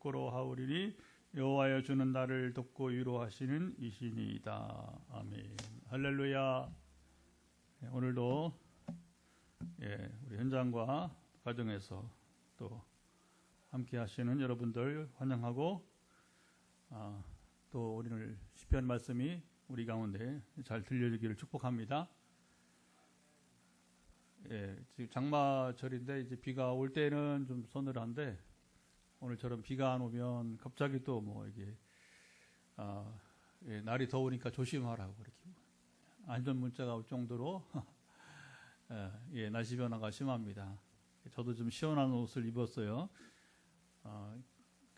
부끄러워하오리니 여호와여 주는 나를 돕고 위로하시는 이시니이다. 아멘. 할렐루야. 오늘도 우리 현장과 가정에서 또 함께 하시는 여러분들 환영하고 또 오늘 시편 말씀이 우리 가운데 잘 들려주기를 축복합니다. 지금 장마철인데 이제 비가 올 때는 좀 서늘한데 오늘처럼 비가 안 오면 갑자기 또 뭐 이게 날이 더우니까 조심하라고 이렇게 안전 문자가 올 정도로 날씨 변화가 심합니다. 저도 좀 시원한 옷을 입었어요.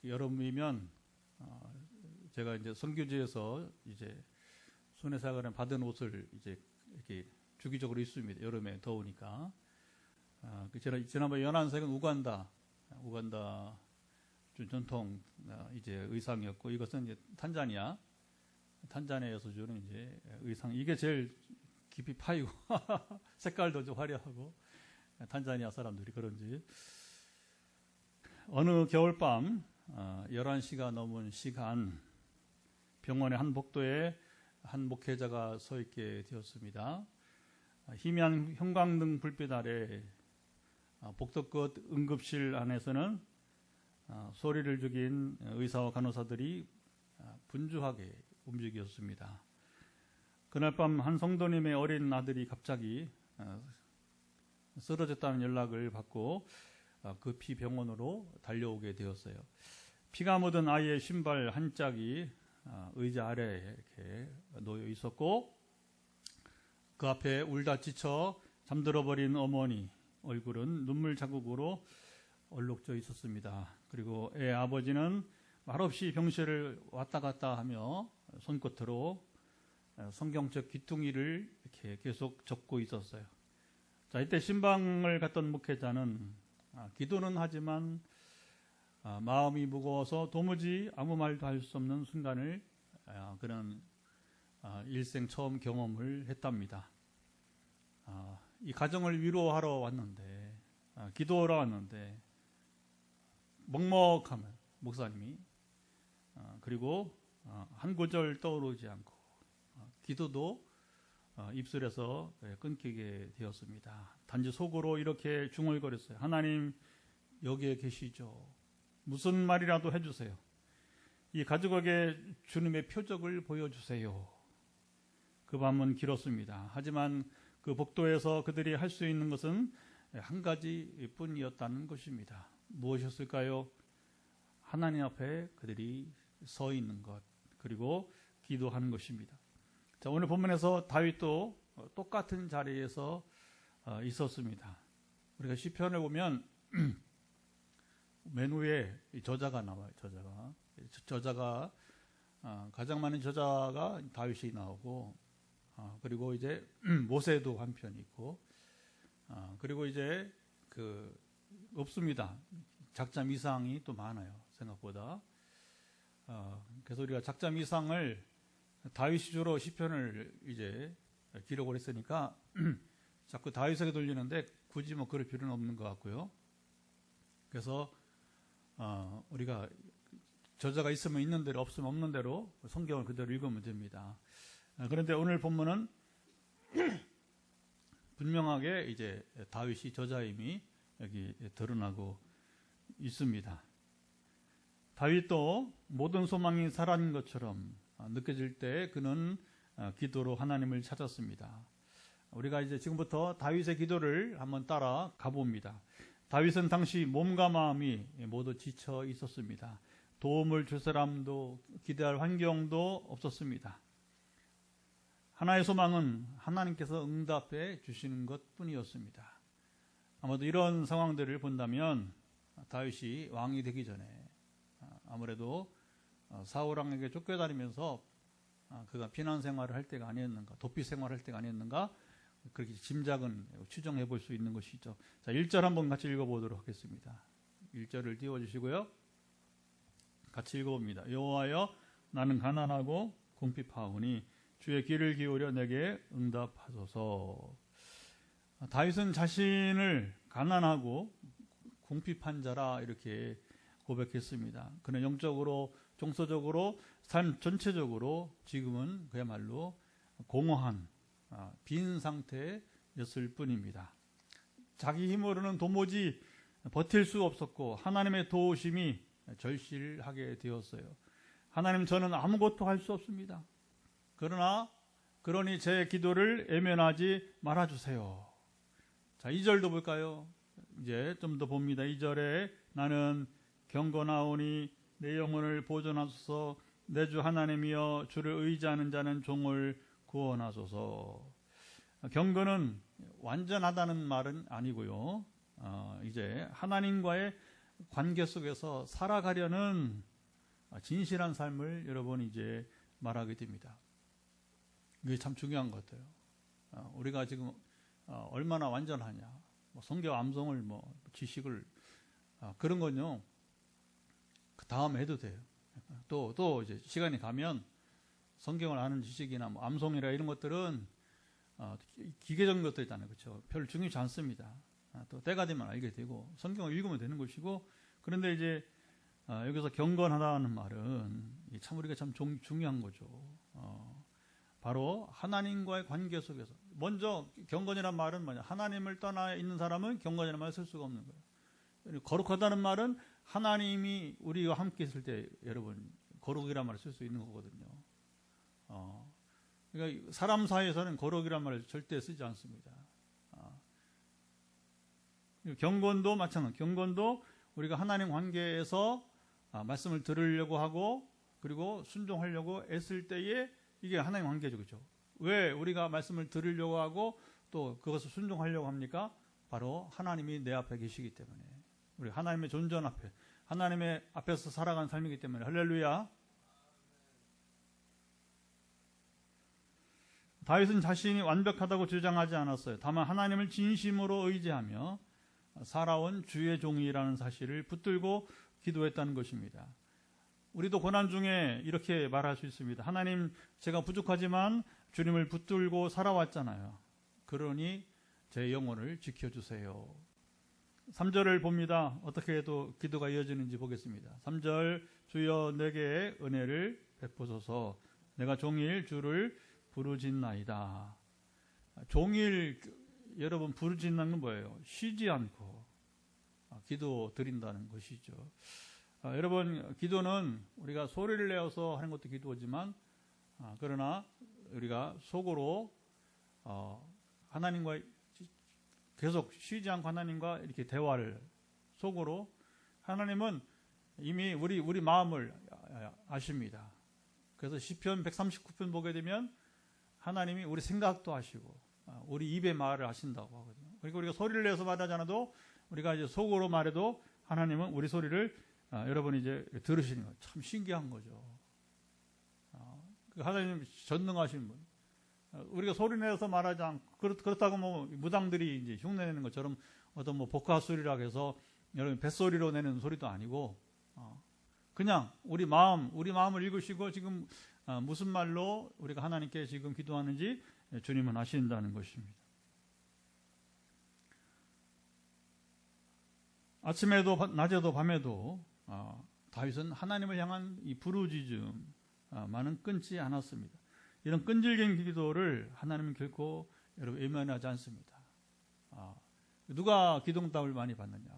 여름이면 제가 이제 선교지에서 이제 손해사관에 받은 옷을 이제 이렇게 주기적으로 입습니다. 여름에 더우니까. 지난번 연한색은 우간다 전통 이제 의상이었고, 이것은 이제 탄자니아에서 주는 이제 의상. 이게 제일 깊이 파이고 색깔도 좀 화려하고, 탄자니아 사람들이 그런지. 어느 겨울밤 11시가 넘은 시간, 병원의 한 복도에 한 목회자가 서 있게 되었습니다. 희미한 형광등 불빛 아래 복도 끝 응급실 안에서는 소리를 죽인 의사와 간호사들이 분주하게 움직였습니다. 그날 밤 한 성도님의 어린 아들이 갑자기 쓰러졌다는 연락을 받고 급히 병원으로 달려오게 되었어요. 피가 묻은 아이의 신발 한 짝이 의자 아래에 이렇게 놓여 있었고, 그 앞에 울다 지쳐 잠들어버린 어머니 얼굴은 눈물 자국으로 얼룩져 있었습니다. 그리고 애 아버지는 말없이 병실을 왔다 갔다 하며 손끝으로 성경책 귀퉁이를 이렇게 계속 접고 있었어요. 자, 이때 신방을 갔던 목회자는 기도는 하지만 마음이 무거워서 도무지 아무 말도 할 수 없는 순간을 그는 일생 처음 경험을 했답니다. 이 가정을 위로하러 왔는데, 기도하러 왔는데 먹먹하면 목사님이 그리고 한 구절 떠오르지 않고 기도도 입술에서 끊기게 되었습니다. 단지 속으로 이렇게 중얼거렸어요. 하나님, 여기에 계시죠. 무슨 말이라도 해주세요. 이 가족에게 주님의 표적을 보여주세요. 그 밤은 길었습니다. 하지만 그 복도에서 그들이 할 수 있는 것은 한 가지 뿐이었다는 것입니다. 무엇이었을까요? 하나님 앞에 그들이 서 있는 것, 그리고 기도하는 것입니다. 자, 오늘 본문에서 다윗도 똑같은 자리에서 있었습니다. 우리가 시편을 보면 맨 위에 저자가 나와요. 저자가 가장 많은 저자가 다윗이 나오고, 그리고 이제 모세도 한 편 있고, 그리고 이제 없습니다. 작자 미상이 또 많아요, 생각보다. 그래서 우리가 작자 미상을 다윗이 주로 시편을 이제 기록을 했으니까 자꾸 다윗에게 돌리는데 굳이 뭐 그럴 필요는 없는 것 같고요. 그래서 우리가 저자가 있으면 있는 대로, 없으면 없는 대로 성경을 그대로 읽으면 됩니다. 그런데 오늘 본문은 분명하게 이제 다윗이 저자임이 여기 드러나고 있습니다. 다윗도 모든 소망이 사라진 것처럼 느껴질 때 그는 기도로 하나님을 찾았습니다. 우리가 이제 지금부터 다윗의 기도를 한번 따라 가봅니다. 다윗은 당시 몸과 마음이 모두 지쳐 있었습니다. 도움을 줄 사람도 기대할 환경도 없었습니다. 하나의 소망은 하나님께서 응답해 주시는 것 뿐이었습니다. 아마도 이런 상황들을 본다면 다윗이 왕이 되기 전에 아무래도 사울 왕에게 쫓겨다니면서 그가 피난 생활을 할 때가 아니었는가, 도피 생활을 할 때가 아니었는가, 그렇게 짐작은 추정해 볼 수 있는 것이죠. 자, 1절 한번 같이 읽어보도록 하겠습니다. 1절을 띄워주시고요. 같이 읽어봅니다. 여호와여, 나는 가난하고 궁핍하오니 주의 귀를 기울여 내게 응답하소서. 다윗은 자신을 가난하고 궁핍한 자라 이렇게 고백했습니다. 그는 영적으로, 종서적으로, 삶 전체적으로 지금은 그야말로 공허한 빈 상태였을 뿐입니다. 자기 힘으로는 도무지 버틸 수 없었고 하나님의 도우심이 절실하게 되었어요. 하나님, 저는 아무것도 할 수 없습니다. 그러니 제 기도를 애면하지 말아주세요. 자, 2절도 볼까요? 이제 좀 더 봅니다. 2절에 나는 경건하오니 내 영혼을 보존하소서. 내 주 하나님이여, 주를 의지하는 자는 종을 구원하소서. 경건은 완전하다는 말은 아니고요. 이제 하나님과의 관계 속에서 살아가려는 진실한 삶을 여러분 이제 말하게 됩니다. 이게 참 중요한 것 같아요. 우리가 지금 얼마나 완전하냐, 성경 암송을 지식을 그런 건요 그 다음에 해도 돼요. 또 이제 시간이 가면 성경을 아는 지식이나 암송이라 이런 것들은 기계적인 것들 있잖아요, 그렇죠? 별로 중요치 않습니다. 또 때가 되면 알게 되고 성경을 읽으면 되는 것이고. 그런데 이제 여기서 경건하다는 말은 참 우리가 참 중요한 거죠. 바로 하나님과의 관계 속에서. 먼저 경건이란 말은 뭐냐? 하나님을 떠나 있는 사람은 경건이라는 말을 쓸 수가 없는 거예요. 거룩하다는 말은 하나님이 우리와 함께 있을 때 여러분 거룩이란 말을 쓸 수 있는 거거든요. 그러니까 사람 사이에서는 거룩이란 말을 절대 쓰지 않습니다. 경건도 마찬가지. 경건도 우리가 하나님 관계에서 말씀을 들으려고 하고 그리고 순종하려고 애쓸 때에 이게 하나님 관계죠, 그렇죠? 왜 우리가 말씀을 들으려고 하고 또 그것을 순종하려고 합니까? 바로 하나님이 내 앞에 계시기 때문에. 우리 하나님의 존전 앞에, 하나님의 앞에서 살아가는 삶이기 때문에. 할렐루야. 다윗은 자신이 완벽하다고 주장하지 않았어요. 다만 하나님을 진심으로 의지하며 살아온 주의 종이라는 사실을 붙들고 기도했다는 것입니다. 우리도 고난 중에 이렇게 말할 수 있습니다. 하나님, 제가 부족하지만 주님을 붙들고 살아왔잖아요. 그러니 제 영혼을 지켜주세요. 3절을 봅니다. 어떻게 또 기도가 이어지는지 보겠습니다. 3절, 주여 내게 은혜를 베푸소서. 내가 종일 주를 부르짖나이다. 종일 여러분 부르짖는 건 뭐예요? 쉬지 않고 기도 드린다는 것이죠. 여러분, 기도는 우리가 소리를 내어서 하는 것도 기도지만 그러나 우리가 속으로 하나님과 계속 쉬지 않고 하나님과 이렇게 대화를 속으로. 하나님은 이미 우리 마음을 아십니다. 그래서 시편 139편 보게 되면 하나님이 우리 생각도 아시고 우리 입의 말을 아신다고 하거든요. 그리고 우리가 소리를 내서 말하지 않아도 우리가 이제 속으로 말해도 하나님은 우리 소리를 여러분이 이제 들으시는 거 참 신기한 거죠. 하나님 전능하신 분. 우리가 소리 내서 말하지 않고 그렇다고 무당들이 이제 흉내내는 것처럼 어떤 복화 소리라고 해서 여러분 뱃소리로 내는 소리도 아니고 그냥 우리 마음을 읽으시고 지금 무슨 말로 우리가 하나님께 지금 기도하는지 주님은 아신다는 것입니다. 아침에도 낮에도 밤에도 다윗은 하나님을 향한 이 부르짖음만은 끊지 않았습니다. 이런 끈질긴 기도를 하나님은 결코 여러분 외면하지 않습니다. 누가 기도응답을 많이 받느냐?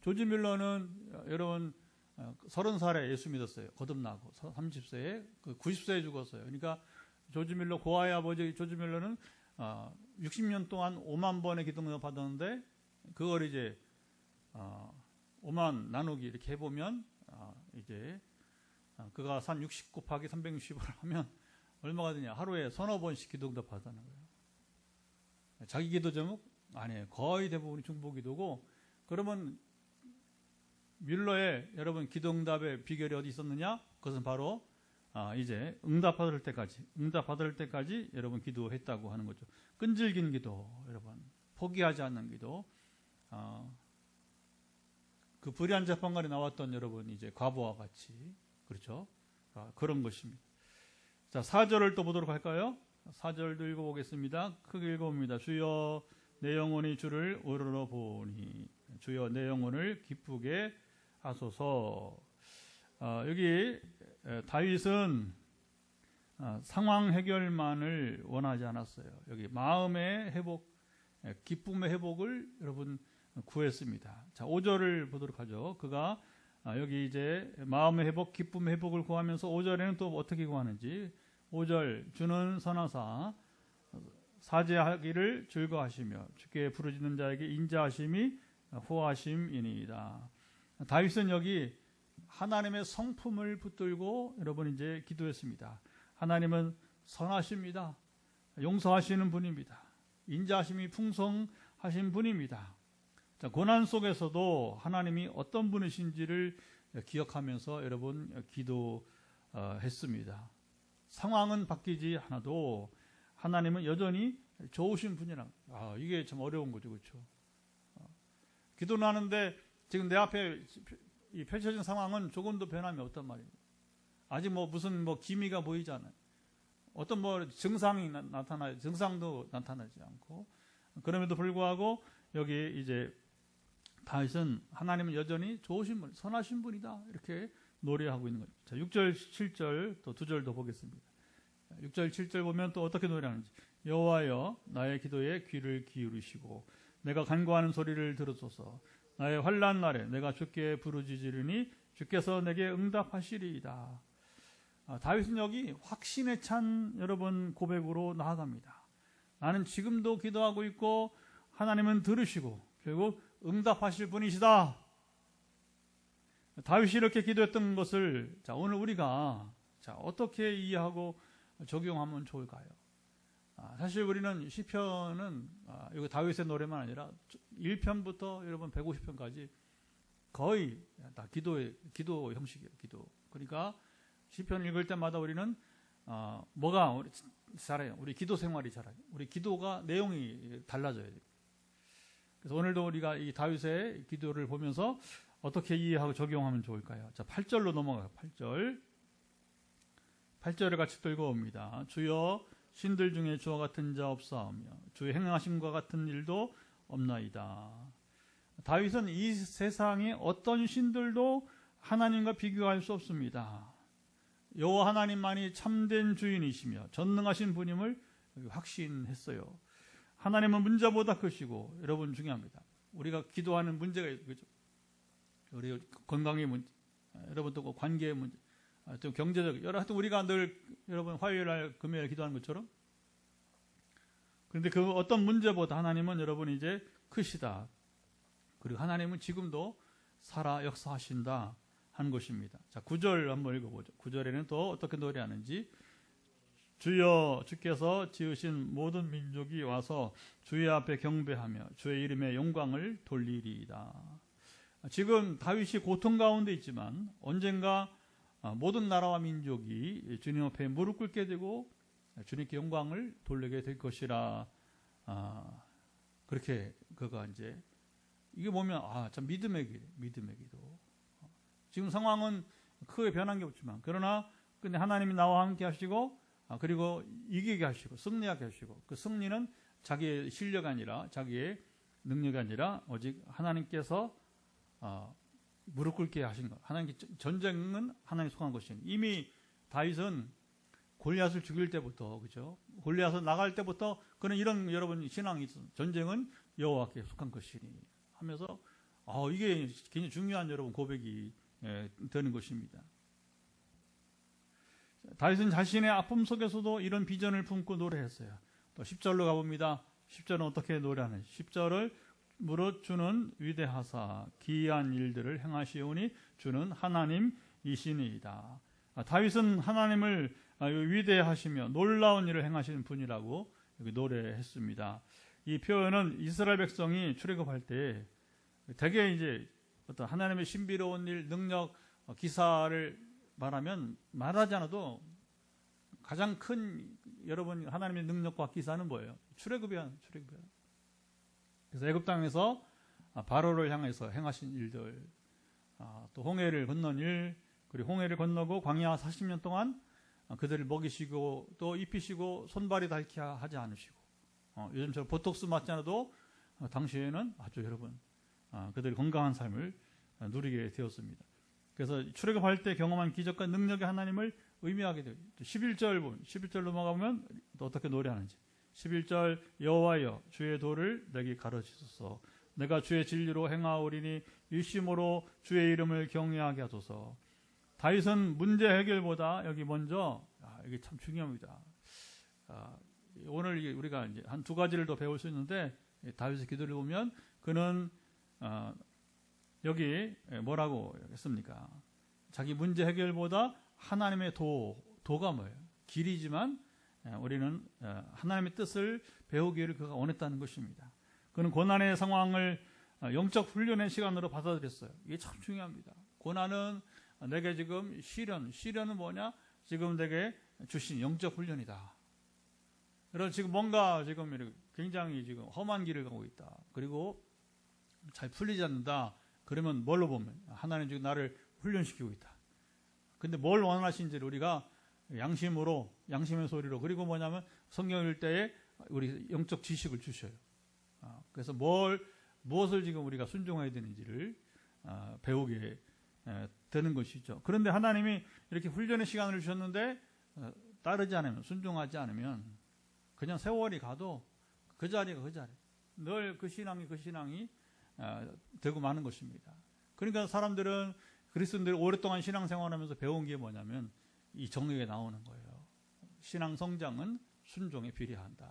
조지 밀러는 여러분 30살에 예수 믿었어요. 거듭나고 30세에 90세에 죽었어요. 그러니까 조지 밀러 고아의 아버지 조지 밀러는 60년 동안 5만 번의 기도응답 받았는데 그걸 이제 5만 나누기 이렇게 해보면 이제 그가 산 60 곱하기 360을 하면 얼마가 되냐? 하루에 서너 번씩 기도응답 받았다는 거예요. 자기 기도 제목 아니에요. 거의 대부분이 중보기도고. 그러면 뮬러의 여러분 기도응답의 비결이 어디 있었느냐? 그것은 바로 이제 응답받을 때까지 여러분 기도했다고 하는 거죠. 끈질긴 기도, 여러분 포기하지 않는 기도. 그 불의한 재판관에 나왔던 여러분 이제 과부와 같이 그렇죠? 그런 것입니다. 자, 4절을 또 보도록 할까요? 4절도 읽어보겠습니다. 크게 읽어봅니다. 주여 내 영혼이 주를 우러러 보니 주여 내 영혼을 기쁘게 하소서. 여기 다윗은 상황 해결만을 원하지 않았어요. 여기 마음의 회복, 기쁨의 회복을 여러분 구했습니다. 자, 5절을 보도록 하죠. 그가 여기 이제 마음의 회복, 기쁨의 회복을 구하면서 5절에는 또 어떻게 구하는지. 5절, 주는 선하사 사죄하기를 즐거워하시며 주께 부르짖는 자에게 인자하심이 후하심이니이다. 다윗은 여기 하나님의 성품을 붙들고 여러분 이제 기도했습니다. 하나님은 선하십니다. 용서하시는 분입니다. 인자하심이 풍성하신 분입니다. 자, 고난 속에서도 하나님이 어떤 분이신지를 기억하면서 여러분 기도했습니다. 상황은 바뀌지 않아도 하나님은 여전히 좋으신 분이라. 이게 참 어려운 거죠, 그렇죠? 기도는 하는데 지금 내 앞에 이 펼쳐진 상황은 조금도 변함이 없단 말이에요. 아직 무슨 기미가 보이지 않아요. 어떤 증상이 나타나요. 증상도 나타나지 않고. 그럼에도 불구하고 여기 이제 다윗은 하나님은 여전히 좋으신 분, 선하신 분이다. 이렇게 노래하고 있는 거죠. 자, 6절, 7절 또 2절 더 보겠습니다. 6절, 7절 보면 또 어떻게 노래하는지. 여호와여 나의 기도에 귀를 기울이시고 내가 간구하는 소리를 들으소서. 나의 환난 날에 내가 주께 부르짖으리니 주께서 내게 응답하시리이다. 다윗은 여기 확신에 찬 여러분 고백으로 나아갑니다. 나는 지금도 기도하고 있고 하나님은 들으시고 결국 응답하실 분이시다. 다윗이 이렇게 기도했던 것을 오늘 우리가 어떻게 이해하고 적용하면 좋을까요? 사실 우리는 시편은 이거 다윗의 노래만 아니라 1편부터 여러분 150편까지 거의 다 기도 형식이에요. 기도. 그러니까 시편 읽을 때마다 우리는 뭐가 잘해요. 우리 기도 생활이 잘해요. 우리 기도가 내용이 달라져야 돼요. 그래서 오늘도 우리가 이 다윗의 기도를 보면서 어떻게 이해하고 적용하면 좋을까요? 자, 8절로 넘어가요. 8절을 같이 들고 옵니다. 주여 신들 중에 주와 같은 자 없사오며 주의 행하심과 같은 일도 없나이다. 다윗은 이 세상의 어떤 신들도 하나님과 비교할 수 없습니다. 여호와 하나님만이 참된 주인이시며 전능하신 분임을 확신했어요. 하나님은 문제보다 크시고, 여러분 중요합니다. 우리가 기도하는 문제가 있죠. 우리 건강의 문제, 여러분 또 관계의 문제, 또 경제적, 하여튼 우리가 늘 여러분 화요일 날 금요일 기도하는 것처럼. 그런데 그 어떤 문제보다 하나님은 여러분 이제 크시다. 그리고 하나님은 지금도 살아 역사하신다 하는 것입니다. 자, 9절 한번 읽어보죠. 9절에는 또 어떻게 노래하는지. 주여 주께서 지으신 모든 민족이 와서 주의 앞에 경배하며 주의 이름의 영광을 돌리리이다. 지금 다윗이 고통 가운데 있지만 언젠가 모든 나라와 민족이 주님 앞에 무릎 꿇게 되고 주님께 영광을 돌리게 될 것이라. 그렇게 그가 이제 이게 보면 참 믿음의 기도. 지금 상황은 크게 변한 게 없지만 그러나 근데 하나님이 나와 함께 하시고 그리고 이기게 하시고 승리하게 하시고 그 승리는 자기의 실력이 아니라 자기의 능력이 아니라 오직 하나님께서 무릎 꿇게 하신 것. 하나님 전쟁은 하나님 속한 것이니 이미 다윗은 골리앗을 죽일 때부터 그죠? 골리앗을 나갈 때부터 그는 이런 여러분 신앙이 있어요. 전쟁은 여호와께 속한 것이니 하면서 이게 굉장히 중요한 여러분 고백이 되는 것입니다. 다윗은 자신의 아픔 속에서도 이런 비전을 품고 노래했어요. 또 10절로 가봅니다. 10절은 어떻게 노래하는지. 10절을 무릇 주는 위대하사 기이한 일들을 행하시오니 주는 하나님이시니이다. 다윗은 하나님을 위대하시며 놀라운 일을 행하시는 분이라고 여기 노래했습니다. 이 표현은 이스라엘 백성이 출애굽할 때 되게 이제 어떤 하나님의 신비로운 일, 능력, 기사를 말하지 않아도 가장 큰 여러분 하나님의 능력과 기사는 뭐예요? 출애굽이야. 그래서 애굽 땅에서 바로를 향해서 행하신 일들, 또 홍해를 건넌 일, 그리고 홍해를 건너고 광야 40년 동안 그들을 먹이시고 또 입히시고 손발이 닳게 하지 않으시고 요즘처럼 보톡스 맞지 않아도 당시에는 아주 여러분 그들이 건강한 삶을 누리게 되었습니다. 그래서 출애굽할 때 경험한 기적과 능력의 하나님을 의미하게 돼요. 11절 넘어가면 또 어떻게 노래하는지. 11절 여호와여 주의 도를 내게 가르치소서. 내가 주의 진리로 행하오리니 일심으로 주의 이름을 경외하게 하소서. 다윗은 문제 해결보다 여기 먼저 이게 참 중요합니다. 오늘 우리가 이제 한 두 가지를 더 배울 수 있는데 다윗의 기도를 보면 그는 여기 뭐라고 했습니까? 자기 문제 해결보다 하나님의 도가 뭐예요? 길이지만 우리는 하나님의 뜻을 배우기를 그가 원했다는 것입니다. 그는 고난의 상황을 영적 훈련의 시간으로 받아들였어요. 이게 참 중요합니다. 고난은 내게 지금 시련은 뭐냐? 지금 내게 주신 영적 훈련이다. 그래서 지금 뭔가 지금 굉장히 지금 험한 길을 가고 있다. 그리고 잘 풀리지 않는다. 그러면 뭘로 보면 하나님 지금 나를 훈련시키고 있다. 근데 뭘 원하신지를 우리가 양심의 소리로, 그리고 뭐냐면 성경 읽을 때에 우리 영적 지식을 주셔요. 그래서 무엇을 지금 우리가 순종해야 되는지를 배우게 되는 것이죠. 그런데 하나님이 이렇게 훈련의 시간을 주셨는데 따르지 않으면, 순종하지 않으면 그냥 세월이 가도 그 자리가 그 자리, 늘 그 신앙이 되고 마는 것입니다. 그러니까 사람들은, 그리스도인들이 오랫동안 신앙생활하면서 배운 게 뭐냐면 이 정의가 나오는 거예요. 신앙 성장은 순종에 비례한다.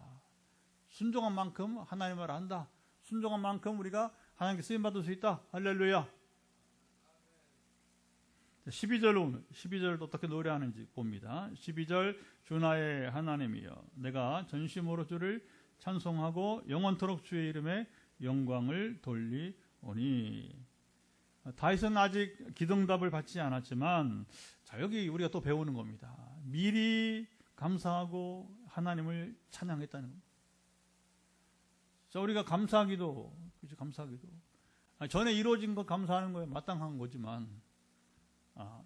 순종한 만큼 하나님을 안다. 순종한 만큼 우리가 하나님께 쓰임받을 수 있다. 할렐루야. 12절도 어떻게 노래하는지 봅니다. 12절 주 나의 하나님이여 내가 전심으로 주를 찬송하고 영원토록 주의 이름에 영광을 돌리오니. 다윗은 아직 기도응답을 받지 않았지만 자, 여기 우리가 또 배우는 겁니다. 미리 감사하고 하나님을 찬양했다는 겁니다. 자, 우리가 감사하기도 전에 이루어진 것 감사하는 거에 마땅한 거지만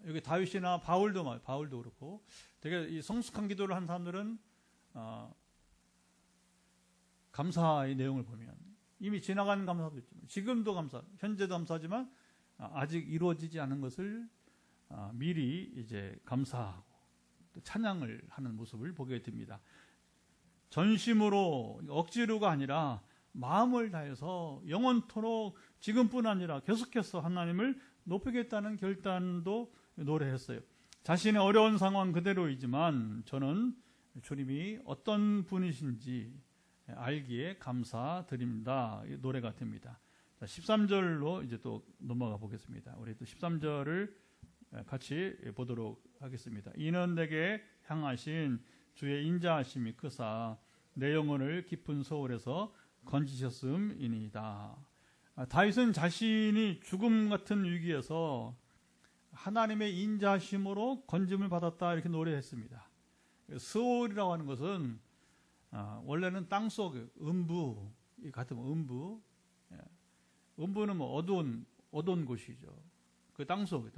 여기 다윗이나 바울도 그렇고 되게 이 성숙한 기도를 한 사람들은 감사의 내용을 보면 이미 지나간 감사도 있지만 지금도 현재도 감사하지만 아직 이루어지지 않은 것을 미리 이제 감사하고 또 찬양을 하는 모습을 보게 됩니다. 전심으로, 억지로가 아니라 마음을 다해서 영원토록 지금뿐 아니라 계속해서 하나님을 높이겠다는 결단도 노래했어요. 자신의 어려운 상황 그대로이지만 저는 주님이 어떤 분이신지 알기에 감사드립니다. 노래가 됩니다. 13절로 이제 또 넘어가 보겠습니다. 우리 또 13절을 같이 보도록 하겠습니다. 이는 내게 향하신 주의 인자하심이 크사 내 영혼을 깊은 소울에서 건지셨음이니이다. 다윗은 자신이 죽음 같은 위기에서 하나님의 인자하심으로 건짐을 받았다 이렇게 노래했습니다. 스올이라고 하는 것은 원래는 땅속 음부 같은 음부, 음부는 뭐 어두운 곳이죠. 그 땅속.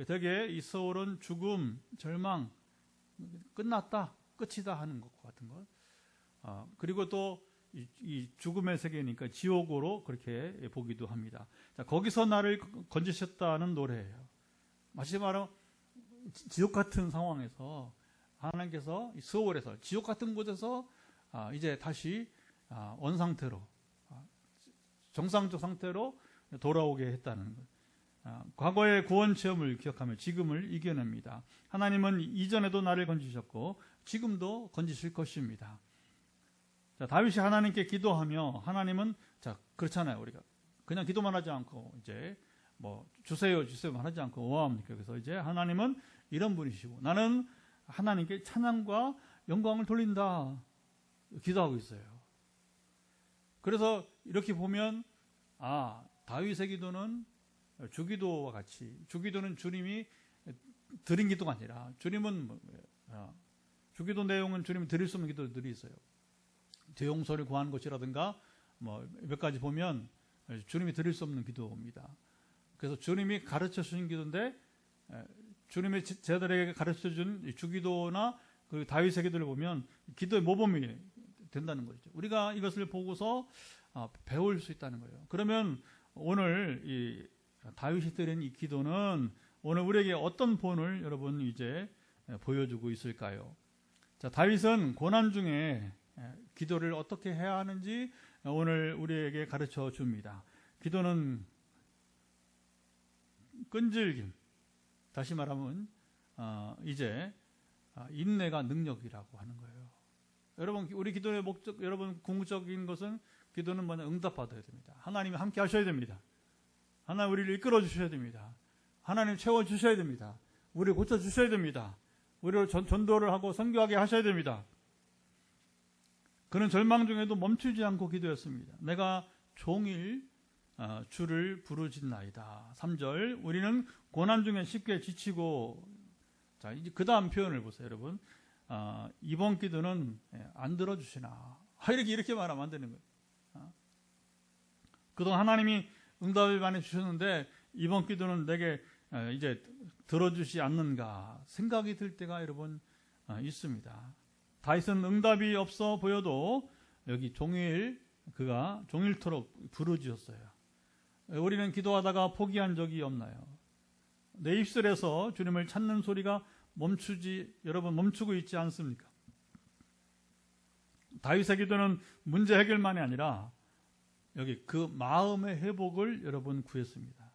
되게 이 스올은 죽음, 절망, 끝났다, 끝이다 하는 것 같은 것. 그리고 또 이 죽음의 세계니까 지옥으로 그렇게 보기도 합니다. 자, 거기서 나를 건지셨다는 노래예요. 마치 말하면 지옥 같은 상황에서 하나님께서 스올에서 지옥 같은 곳에서 이제 다시 원상태로 정상적 상태로 돌아오게 했다는 것. 과거의 구원 체험을 기억하며 지금을 이겨냅니다. 하나님은 이전에도 나를 건지셨고 지금도 건지실 것입니다. 자, 다윗이 하나님께 기도하며 하나님은 그렇잖아요. 우리가 그냥 기도만 하지 않고 이제 뭐 주세요만 하지 않고 뭐합니까? 그래서 이제 하나님은 이런 분이시고 나는 하나님께 찬양과 영광을 돌린다 기도하고 있어요. 그래서 이렇게 보면 다윗의 기도는 주기도와 같이, 주기도는 주님이 드린 기도가 아니라 주기도 내용은 주님이 드릴 수 없는 기도들이 있어요. 대용서를 구하는 것이라든가 뭐 몇 가지 보면 주님이 드릴 수 없는 기도입니다. 그래서 주님이 가르쳐 주신 기도인데 주님이 제자들에게 가르쳐 준 주기도나 그 다윗의 기도를 보면 기도의 모범이 된다는 거죠. 우리가 이것을 보고서 배울 수 있다는 거예요. 그러면 오늘 이 다윗이 드린 이 기도는 오늘 우리에게 어떤 본을 여러분 이제 보여주고 있을까요? 자, 다윗은 고난 중에 기도를 어떻게 해야 하는지 오늘 우리에게 가르쳐 줍니다. 기도는 끈질김, 다시 말하면 이제 인내가 능력이라고 하는 거예요. 여러분, 우리 기도의 목적, 여러분 궁극적인 것은 기도는 뭐냐? 응답받아야 됩니다. 하나님이 함께 하셔야 됩니다. 하나님 우리를 이끌어 주셔야 됩니다. 하나님 채워 주셔야 됩니다. 우리를 고쳐 주셔야 됩니다. 우리를 전도를 하고 선교하게 하셔야 됩니다. 그는 절망 중에도 멈추지 않고 기도했습니다. 내가 종일 주를 부르짖나이다. 3절, 우리는 고난 중에 쉽게 지치고, 자, 이제 그 다음 표현을 보세요, 여러분. 이번 기도는 안 들어주시나. 이렇게 말하면 안 되는 거예요. 그동안 하나님이 응답을 많이 주셨는데 이번 기도는 내게 이제 들어주시 않는가 생각이 들 때가 여러분 있습니다. 다윗은 응답이 없어 보여도 여기 그가 종일토록 부르짖었어요. 우리는 기도하다가 포기한 적이 없나요? 내 입술에서 주님을 찾는 소리가 멈추고 있지 않습니까? 다윗의 기도는 문제 해결만이 아니라 여기 그 마음의 회복을 여러분 구했습니다.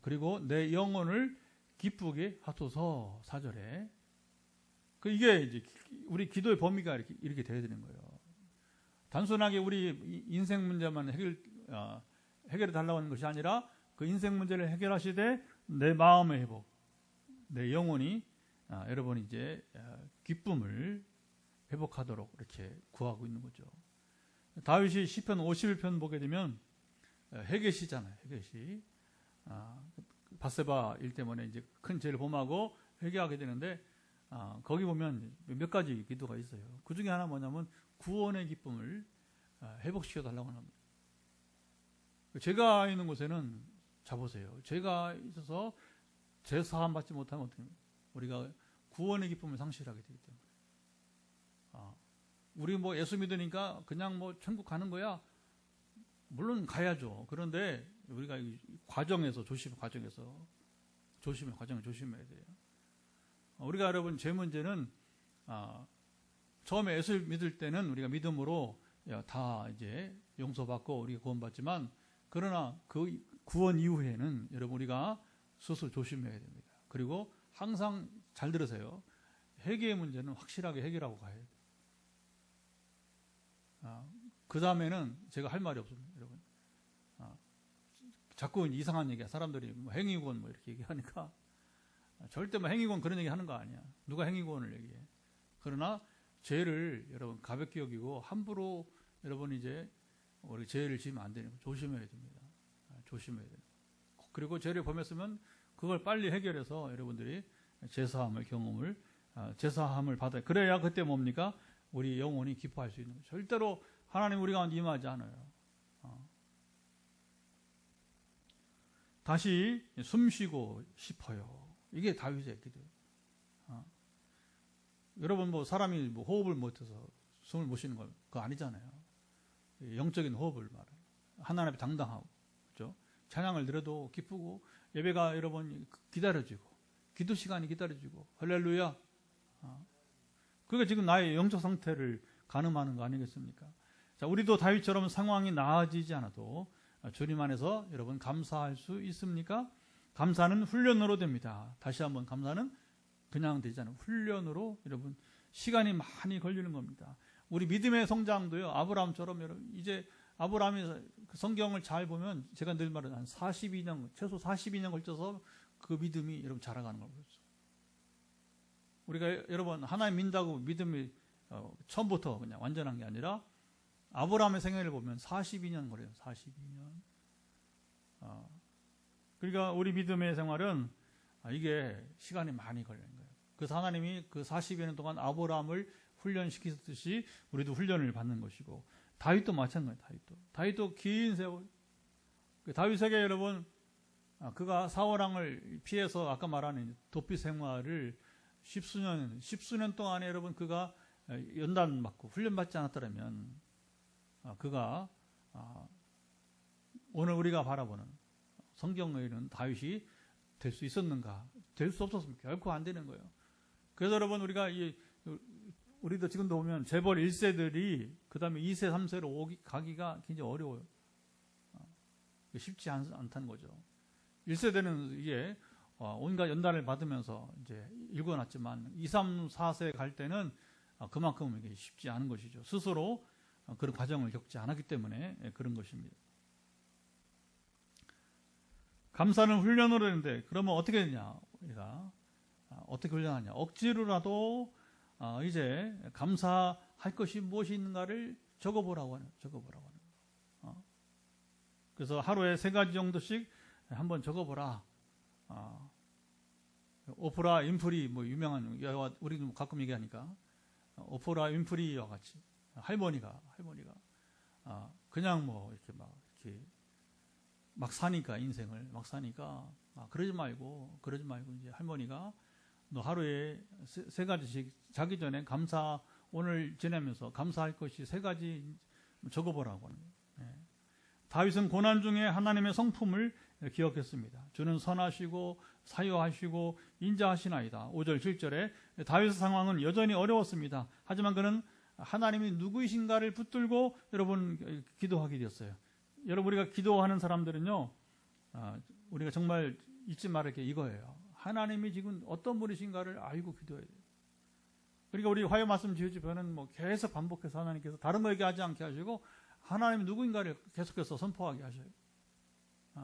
그리고 내 영혼을 기쁘게 하소서 4절에. 이게 이제 우리 기도의 범위가 이렇게 되어야 되는 거예요. 단순하게 우리 인생 문제만 해결해 달라고 하는 것이 아니라 그 인생 문제를 해결하시되 내 마음의 회복, 내 영혼이 여러분 이제 기쁨을 회복하도록 이렇게 구하고 있는 거죠. 다윗이 시편 51편 보게 되면 회개시잖아요. 회개시. 밧세바 일 때문에 이제 큰 죄를 범하고 회개하게 되는데 거기 보면 몇 가지 기도가 있어요. 그 중에 하나 뭐냐면 구원의 기쁨을 회복시켜 달라고 합니다. 죄가 있는 곳에는 자보세요. 죄가 있어서 죄 사함 받지 못하면 어떻게 됩니까? 우리가 구원의 기쁨을 상실하게 되기 때문에. 우리 뭐 예수 믿으니까 그냥 뭐 천국 가는 거야. 물론 가야죠. 그런데 우리가 이 과정에서 조심해야 돼요. 우리가 여러분 죄 문제는 처음에 예수 믿을 때는 우리가 믿음으로 다 이제 용서받고 우리가 구원받지만, 그러나 그 구원 이후에는 여러분 우리가 스스로 조심해야 됩니다. 그리고 항상 잘 들으세요. 회개의 문제는 확실하게 해결하고 가야 돼요. 그 다음에는 제가 할 말이 없습니다, 여러분. 자꾸 이상한 얘기야. 사람들이 뭐 행위구원 뭐 이렇게 얘기하니까 절대 뭐 행위구원 그런 얘기 하는 거 아니야. 누가 행위구원을 얘기해? 그러나 죄를 여러분 가볍게 여기고 함부로 여러분 이제 우리 죄를 지으면 안 되는 거 조심해야 됩니다. 조심해야 돼요. 그리고 죄를 범했으면 그걸 빨리 해결해서 여러분들이 제사함을 받아요. 그래야 그때 뭡니까? 우리 영혼이 기뻐할 수 있는 거죠. 절대로 하나님 우리 가운데 임하지 않아요. 다시 숨 쉬고 싶어요. 이게 다윗의 기도예요. 여러분 뭐 사람이 뭐 호흡을 못해서 숨을 못 쉬는 거 그거 아니잖아요. 영적인 호흡을 말해요. 하나님 앞에 당당하고, 그렇죠? 찬양을 드려도 기쁘고, 예배가 여러분 기다려지고, 기도 시간이 기다려지고, 할렐루야. 그게 지금 나의 영적 상태를 가늠하는 거 아니겠습니까? 자, 우리도 다윗처럼 상황이 나아지지 않아도 주님 안에서 여러분 감사할 수 있습니까? 감사는 훈련으로 됩니다. 다시 한번, 감사는 그냥 되지 않아요. 훈련으로 여러분 시간이 많이 걸리는 겁니다. 우리 믿음의 성장도요, 아브라함처럼 여러분 이제 아브라함이 성경을 잘 보면 제가 늘 말하는 한 42년, 최소 42년 걸쳐서 그 믿음이 여러분 자라가는 걸 보였어요. 우리가 여러분 하나님 믿다고 믿음이 처음부터 그냥 완전한 게 아니라 아브라함의 생애를 보면 42년 걸려요. 42년. 그러니까 우리 믿음의 생활은 이게 시간이 많이 걸리는 거예요. 그래서 하나님이 그 42년 동안 아브라함을 훈련시키듯이 우리도 훈련을 받는 것이고, 다윗도 마찬가지예요. 다윗도 긴 세월. 다윗에게 여러분 그가 사울왕을 피해서 아까 말하는 도피 생활을 십수년 동안에 여러분 그가 연단 받고 훈련 받지 않았더라면 그가 오늘 우리가 바라보는 성경에는 다윗이 될 수 있었는가? 될 수 없었습니다. 결코 안 되는 거예요. 그래서 여러분 우리도 지금도 보면 재벌 1세들이 그 다음에 2세, 3세로 가기가 굉장히 어려워요. 쉽지 않다는 거죠. 1세대는 이게 온갖 연단을 받으면서 이제 읽어놨지만 2, 3, 4세 갈 때는 그만큼 이게 쉽지 않은 것이죠. 스스로 그런 과정을 겪지 않았기 때문에 그런 것입니다. 감사는 훈련으로 되는데 그러면 어떻게 되냐? 우리가 어떻게 훈련하냐? 억지로라도 이제 감사할 것이 무엇이 있는가를 적어보라고 하는 거예요. 그래서 하루에 3가지 정도씩 한번 적어보라. 오프라 윈프리 뭐 유명한 우리도 가끔 얘기하니까 오프라 윈프리와 같이 할머니가 그냥 뭐 이렇게 막 사니까 인생을 막 사니까 그러지 말고 이제 할머니가 너 하루에 3가지씩 자기 전에 오늘 지내면서 감사할 것이 3가지 적어보라고 하는 거예요. 다윗은 고난 중에 하나님의 성품을 기억했습니다. 주는 선하시고 사유하시고 인자하시나이다. 5절 7절에 다윗의 상황은 여전히 어려웠습니다. 하지만 그는 하나님이 누구이신가를 붙들고 여러분 기도하게 되었어요. 여러분 우리가 기도하는 사람들은요, 우리가 정말 잊지 말을 게 이거예요. 하나님이 지금 어떤 분이신가를 알고 기도해야 돼요. 그러니까 우리 화요 말씀 지어주면은 뭐 계속 반복해서 하나님께서 다른 거 얘기하지 않게 하시고 하나님이 누구인가를 계속해서 선포하게 하셔요.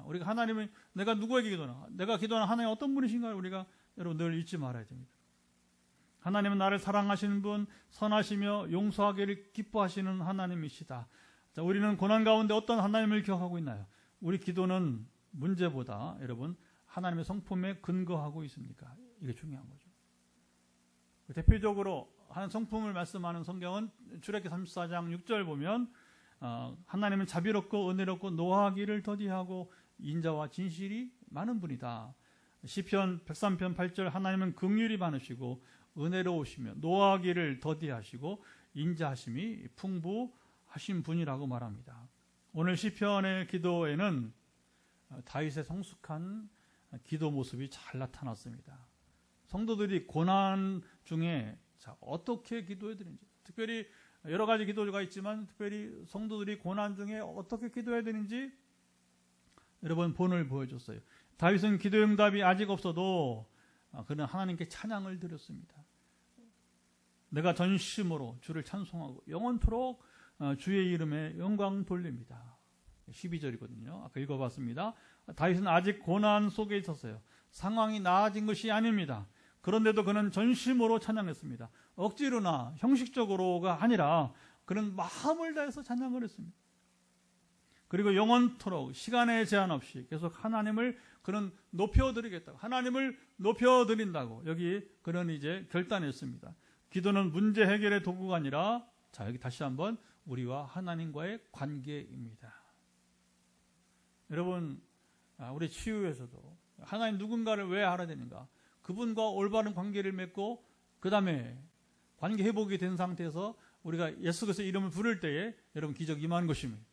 우리가 하나님이 내가 누구에게 기도하나, 내가 기도하는 하나님이 어떤 분이신가를 우리가 여러분 늘 잊지 말아야 됩니다. 하나님은 나를 사랑하시는 분, 선하시며 용서하기를 기뻐하시는 하나님이시다. 자, 우리는 고난 가운데 어떤 하나님을 기억하고 있나요? 우리 기도는 문제보다 여러분 하나님의 성품에 근거하고 있습니까? 이게 중요한 거죠. 대표적으로 한 성품을 말씀하는 성경은 출애굽기 34장 6절 보면 하나님은 자비롭고 은혜롭고 노하기를 더디하고 인자와 진실이 많은 분이다. 시편 103편 8절 하나님은 긍휼이 많으시고 은혜로우시며 노하기를 더디하시고 인자하심이 풍부하신 분이라고 말합니다. 오늘 시편의 기도에는 다윗의 성숙한 기도 모습이 잘 나타났습니다. 성도들이 고난 중에 어떻게 기도해야 되는지, 특별히 여러 가지 기도가 있지만 특별히 성도들이 고난 중에 어떻게 기도해야 되는지 여러분 본을 보여줬어요. 다윗은 기도 응답이 아직 없어도 그는 하나님께 찬양을 드렸습니다. 내가 전심으로 주를 찬송하고 영원토록 주의 이름에 영광 돌립니다. 12절이거든요. 아까 읽어봤습니다. 다윗은 아직 고난 속에 있었어요. 상황이 나아진 것이 아닙니다. 그런데도 그는 전심으로 찬양했습니다. 억지로나 형식적으로가 아니라 그는 마음을 다해서 찬양을 했습니다. 그리고 영원토록 시간의 제한 없이 계속 하나님을 그는 높여드리겠다고, 하나님을 높여드린다고 여기 그는 이제 결단했습니다. 기도는 문제 해결의 도구가 아니라, 자 여기 다시 한번 우리와 하나님과의 관계입니다. 여러분 우리 치유에서도 하나님 누군가를 왜 알아야 되는가? 그분과 올바른 관계를 맺고 그 다음에 관계 회복이 된 상태에서 우리가 예수 그리스도의 이름을 부를 때에 여러분 기적이 임하는 것입니다.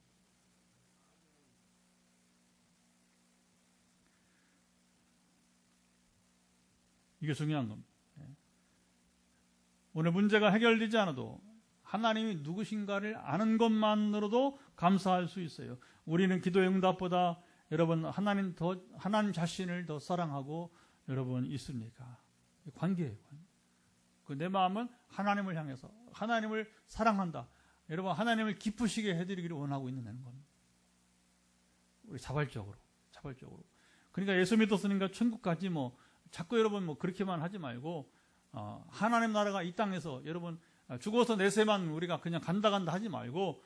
이게 중요한 겁니다. 오늘 문제가 해결되지 않아도 하나님이 누구신가를 아는 것만으로도 감사할 수 있어요. 우리는 기도의 응답보다 여러분 하나님 자신을 더 사랑하고 여러분 있습니까? 관계예요. 내 마음은 하나님을 향해서 하나님을 사랑한다. 여러분 하나님을 기쁘시게 해드리기를 원하고 있는 겁니다. 우리 자발적으로. 그러니까 예수 믿었으니까 천국 가지 자꾸 여러분 그렇게만 하지 말고 하나님 나라가 이 땅에서 여러분 죽어서 내세만 우리가 그냥 간다 하지 말고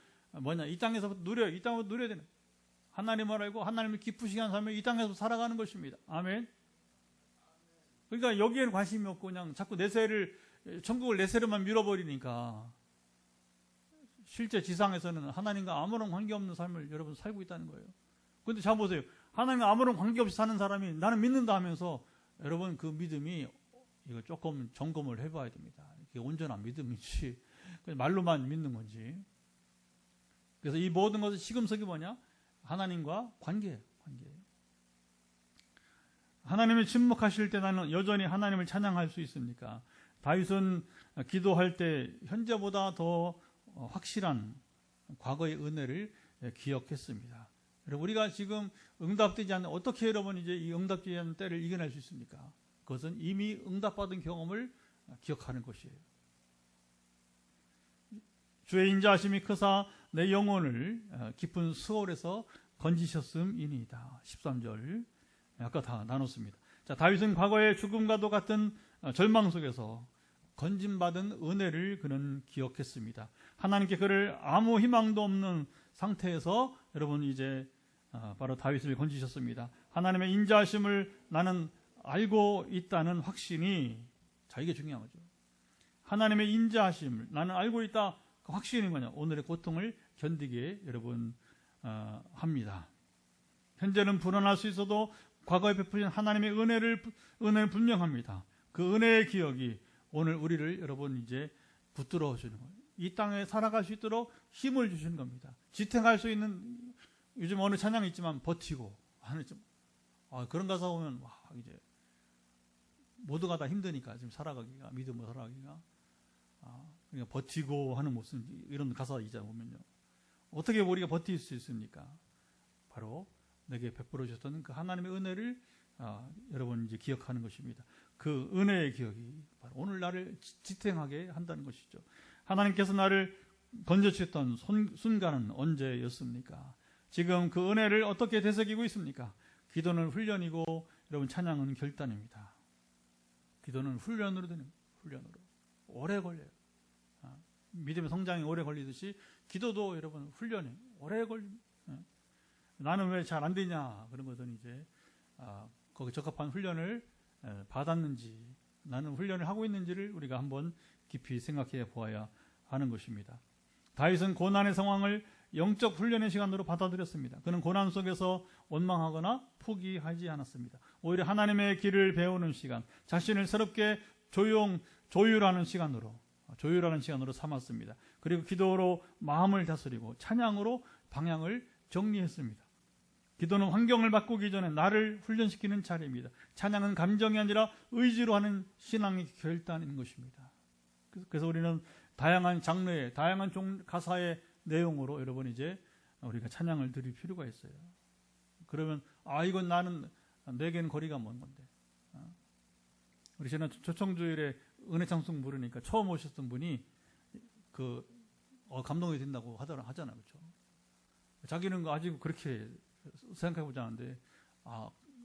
이 땅에서 이 땅으로 누려야 되는 하나님을 알고 하나님을 기쁘시게 하는 삶을 이 땅에서 살아가는 것입니다. 아멘. 그러니까 여기에는 관심이 없고 그냥 자꾸 천국을 내세로만 밀어버리니까 실제 지상에서는 하나님과 아무런 관계없는 삶을 여러분 살고 있다는 거예요. 그런데 잘 보세요. 하나님과 아무런 관계없이 사는 사람이 나는 믿는다 하면서 여러분 그 믿음이 이거 조금 점검을 해봐야 됩니다. 이게 온전한 믿음인지 말로만 믿는 건지. 그래서 이 모든 것의 시금석이 뭐냐? 하나님과 관계예요. 하나님이 침묵하실 때 나는 여전히 하나님을 찬양할 수 있습니까? 다윗은 기도할 때 현재보다 더 확실한 과거의 은혜를 기억했습니다. 여러분, 우리가 지금 응답되지 않는, 어떻게 여러분 이제 이 응답되지 않는 때를 이겨낼 수 있습니까? 그것은 이미 응답받은 경험을 기억하는 것이에요. 주의 인자하심이 크사 내 영혼을 깊은 수월에서 건지셨음이니이다. 13절. 아까 다 나눴습니다. 자, 다윗은 과거의 죽음과도 같은 절망 속에서 건짐받은 은혜를 그는 기억했습니다. 하나님께 그를 아무 희망도 없는 상태에서 여러분 이제 바로 다윗을 건지셨습니다. 하나님의 인자하심을 나는 알고 있다는 확신이, 자, 이게 중요한 거죠. 하나님의 인자하심을 나는 알고 있다. 그 확신이 뭐냐? 오늘의 고통을 견디게 여러분 합니다. 현재는 불안할 수 있어도 과거에 베푸신 하나님의 은혜는 분명합니다. 그 은혜의 기억이 오늘 우리를 여러분 이제 붙들어 주는 거예요. 이 땅에 살아갈 수 있도록 힘을 주시는 겁니다. 지탱할 수 있는, 요즘 어느 찬양이 있지만 버티고 하는 좀 그런 가사 오면 와, 이제 모두가 다 힘드니까 지금 살아가기가, 믿음으로 살아가기가, 그러니까 버티고 하는 모습, 이런 가사 이자 보면요, 어떻게 우리가 버틸 수 있습니까? 바로 내게 베풀어 주셨던 그 하나님의 은혜를 여러분 이제 기억하는 것입니다. 그 은혜의 기억이 바로 오늘 나를 지탱하게 한다는 것이죠. 하나님께서 나를 건져주셨던 순간은 언제였습니까? 지금 그 은혜를 어떻게 되새기고 있습니까? 기도는 훈련이고 여러분 찬양은 결단입니다. 기도는 훈련으로 되는, 훈련으로 오래 걸려요. 믿음의 성장이 오래 걸리듯이 기도도 여러분 훈련이 오래 걸립니다. 나는 왜 잘 안 되냐, 그런 것은 이제 거기 적합한 훈련을 받았는지, 나는 훈련을 하고 있는지를 우리가 한번 깊이 생각해 보아야 하는 것입니다. 다윗은 고난의 상황을 영적 훈련의 시간으로 받아들였습니다. 그는 고난 속에서 원망하거나 포기하지 않았습니다. 오히려 하나님의 길을 배우는 시간, 자신을 새롭게 조율하는 시간으로 삼았습니다. 그리고 기도로 마음을 다스리고 찬양으로 방향을 정리했습니다. 기도는 환경을 바꾸기 전에 나를 훈련시키는 차례입니다. 찬양은 감정이 아니라 의지로 하는 신앙의 결단인 것입니다. 그래서 우리는 다양한 장르의, 다양한 가사의 내용으로 여러분 이제 우리가 찬양을 드릴 필요가 있어요. 그러면 이건 나는, 내겐 거리가 먼 건데. 우리 지난 초청주일에 은혜 찬송 부르니까 처음 오셨던 분이 감동이 된다고 하잖아요. 그렇죠? 자기는 아직 그렇게 생각해보지 않는데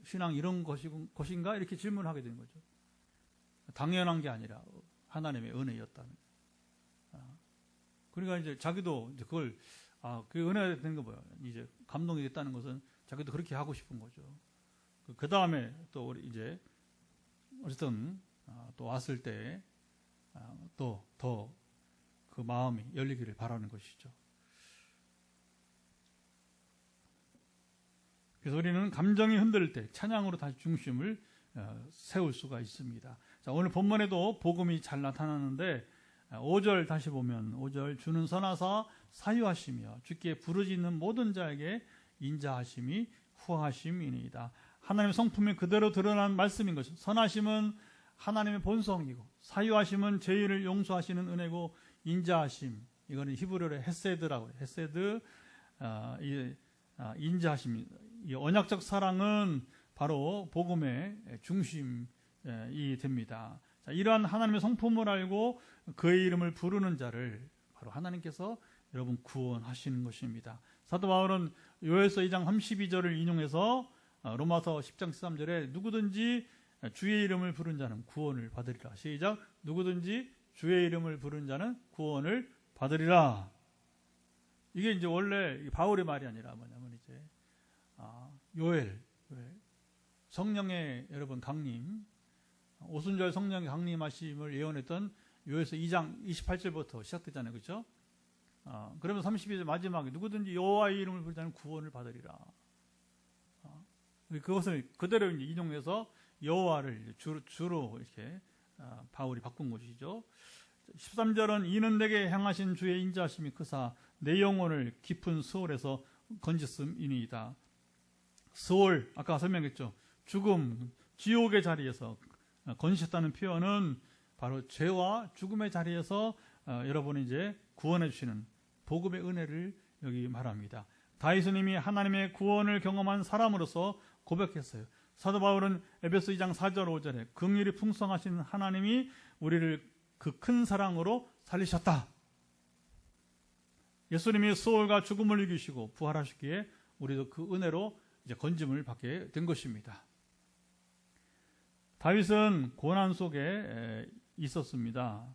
신앙 이런 것인가? 이렇게 질문하게 되는 거죠. 당연한 게 아니라 하나님의 은혜였다는. 그러니까 이제 자기도 이제 그걸 그 은혜가 된 거 뭐예요? 이제 감동이 됐다는 것은 자기도 그렇게 하고 싶은 거죠. 그 다음에 또 우리 이제 어쨌든 또 왔을 때 또 더 그 마음이 열리기를 바라는 것이죠. 그래서 우리는 감정이 흔들릴 때 찬양으로 다시 중심을 세울 수가 있습니다. 자, 오늘 본문에도 복음이 잘 나타나는데 5절 다시 보면 5절, 주는 선하사 사유하시며 주께 부르짖는 모든 자에게 인자하심이 후하심이니이다. 하나님의 성품이 그대로 드러난 말씀인 것이죠. 선하심은 하나님의 본성이고, 사유하심은 죄인을 용서하시는 은혜고, 인자하심, 이거는 히브리어로 헤세드라고 해요. 헤세드, 인자하심, 이 언약적 사랑은 바로 복음의 중심이 됩니다. 자, 이러한 하나님의 성품을 알고 그의 이름을 부르는 자를 바로 하나님께서 여러분 구원하시는 것입니다. 사도 바울은 요에서 2장 32절을 인용해서 로마서 10장 13절에 누구든지 주의 이름을 부른 자는 구원을 받으리라. 시작. 누구든지 주의 이름을 부른 자는 구원을 받으리라. 이게 이제 원래 바울의 말이 아니라 뭐냐면 이제 요엘, 성령의 여러분 강림, 오순절 성령의 강림하심을 예언했던 요에서 2장 28절부터 시작되잖아요. 그렇죠? 그러면 32절 마지막에 누구든지 여호와의 이름을 부른 자는 구원을 받으리라. 그것을 그대로 이제 인용해서 여호와를 주로 이렇게 바울이 바꾼 것이죠. 13절은 이는 내게 향하신 주의 인자하심이 크사 내 영혼을 깊은 수월에서 건졌음이니이다. 수월, 아까 설명했죠. 죽음, 지옥의 자리에서 건지셨다는 표현은 바로 죄와 죽음의 자리에서 여러분이 이제 구원해 주시는 복음의 은혜를 여기 말합니다. 다윗은 이미 하나님의 구원을 경험한 사람으로서 고백했어요. 사도 바울은 에베소 2장 4절 5절에 긍휼이 풍성하신 하나님이 우리를 그 큰 사랑으로 살리셨다. 예수님이 수월과 죽음을 이기시고 부활하셨기에 우리도 그 은혜로 이제 건짐을 받게 된 것입니다. 다윗은 고난 속에 있었습니다.